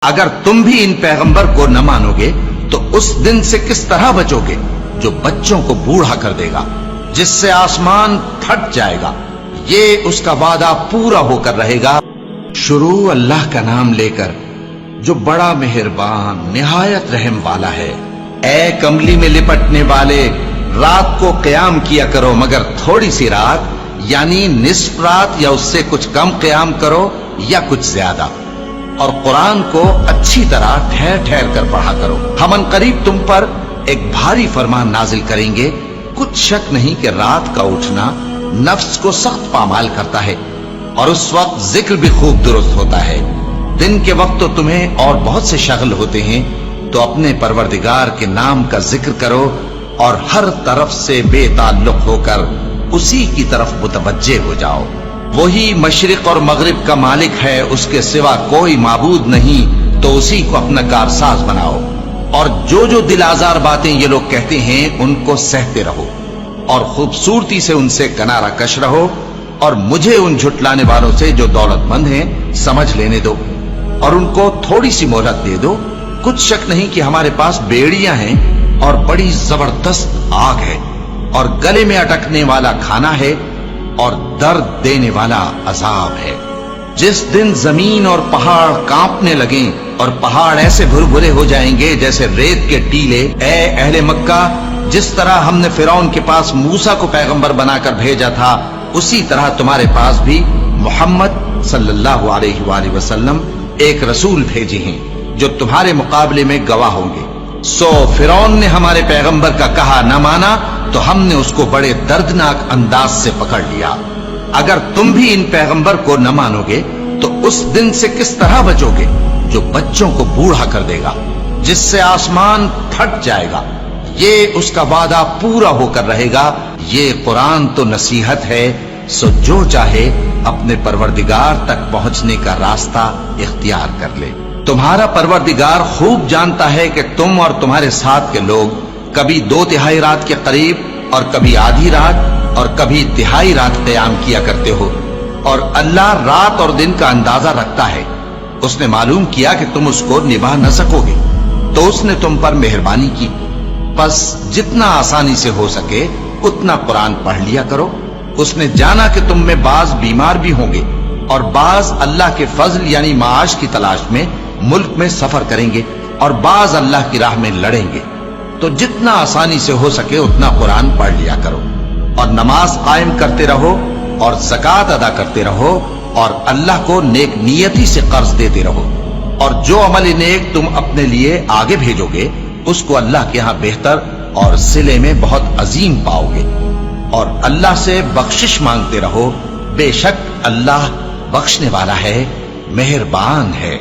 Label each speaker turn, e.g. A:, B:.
A: اگر تم بھی ان پیغمبر کو نہ مانوگے تو اس دن سے کس طرح بچوگے جو بچوں کو بوڑھا کر دے گا، جس سے آسمان پھٹ جائے گا، یہ اس کا وعدہ پورا ہو کر رہے گا۔ شروع اللہ کا نام لے کر جو بڑا مہربان نہایت رحم والا ہے۔ اے کملی میں لپٹنے والے، رات کو قیام کیا کرو مگر تھوڑی سی رات، یعنی نصف رات یا اس سے کچھ کم قیام کرو یا کچھ زیادہ، اور قرآن کو اچھی طرح ٹھہر ٹھہر کر پڑھا کرو۔ ہم ان قریب تم پر ایک بھاری فرمان نازل کریں گے۔ کچھ شک نہیں کہ رات کا اٹھنا نفس کو سخت پامال کرتا ہے، اور اس وقت ذکر بھی خوب درست ہوتا ہے۔ دن کے وقت تو تمہیں اور بہت سے شغل ہوتے ہیں، تو اپنے پروردگار کے نام کا ذکر کرو اور ہر طرف سے بے تعلق ہو کر اسی کی طرف متوجہ ہو جاؤ۔ وہی مشرق اور مغرب کا مالک ہے، اس کے سوا کوئی معبود نہیں، تو اسی کو اپنا کارساز بناؤ۔ اور جو دل آزار باتیں یہ لوگ کہتے ہیں ان کو سہتے رہو، اور خوبصورتی سے ان سے کنارہ کش رہو، اور مجھے ان جھٹلانے والوں سے جو دولت مند ہیں سمجھ لینے دو، اور ان کو تھوڑی سی مہلت دے دو۔ کچھ شک نہیں کہ ہمارے پاس بیڑیاں ہیں اور بڑی زبردست آگ ہے، اور گلے میں اٹکنے والا کھانا ہے، اور درد دینے والا عذاب ہے۔ جس دن زمین اور پہاڑ کانپنے لگیں اور پہاڑ ایسے بھربھرے ہو جائیں گے جیسے ریت کے ٹیلے، اے اہل مکہ، جس طرح ہم نے فرعون کے پاس موسیٰ کو پیغمبر بنا کر بھیجا تھا، اسی طرح تمہارے پاس بھی محمد صلی اللہ علیہ وآلہ وسلم ایک رسول بھیجے ہیں جو تمہارے مقابلے میں گواہ ہوں گے۔ سو فرعون نے ہمارے پیغمبر کا کہا نہ مانا تو ہم نے اس کو بڑے دردناک انداز سے پکڑ لیا۔ اگر تم بھی ان پیغمبر کو نہ مانو گے تو اس دن سے کس طرح بچو گے جو بچوں کو بوڑھا کر دے گا، جس سے آسمان پھٹ جائے گا، یہ اس کا وعدہ پورا ہو کر رہے گا۔ یہ قرآن تو نصیحت ہے، سو جو چاہے اپنے پروردگار تک پہنچنے کا راستہ اختیار کر لے۔ تمہارا پروردگار خوب جانتا ہے کہ تم اور تمہارے ساتھ کے لوگ کبھی 2/3 رات کے قریب اور کبھی آدھی رات اور کبھی تہائی رات قیام کیا کرتے ہو، اور اللہ رات اور دن کا اندازہ رکھتا ہے۔ اس نے معلوم کیا کہ تم اس کو نبھا نہ سکو گے، تو اس نے تم پر مہربانی کی، پس جتنا آسانی سے ہو سکے اتنا قرآن پڑھ لیا کرو۔ اس نے جانا کہ تم میں بعض بیمار بھی ہوں گے، اور بعض اللہ کے فضل یعنی معاش کی تلاش میں ملک میں سفر کریں گے، اور بعض اللہ کی راہ میں لڑیں گے، تو جتنا آسانی سے ہو سکے اتنا قرآن پڑھ لیا کرو، اور نماز قائم کرتے رہو، اور زکوٰۃ ادا کرتے رہو، اور اللہ کو نیک نیتی سے قرض دیتے رہو، اور جو عمل نیک تم اپنے لیے آگے بھیجو گے اس کو اللہ کے ہاں بہتر اور صلے میں بہت عظیم پاؤ گے۔ اور اللہ سے بخشش مانگتے رہو، بے شک اللہ بخشنے والا ہے، مہربان ہے۔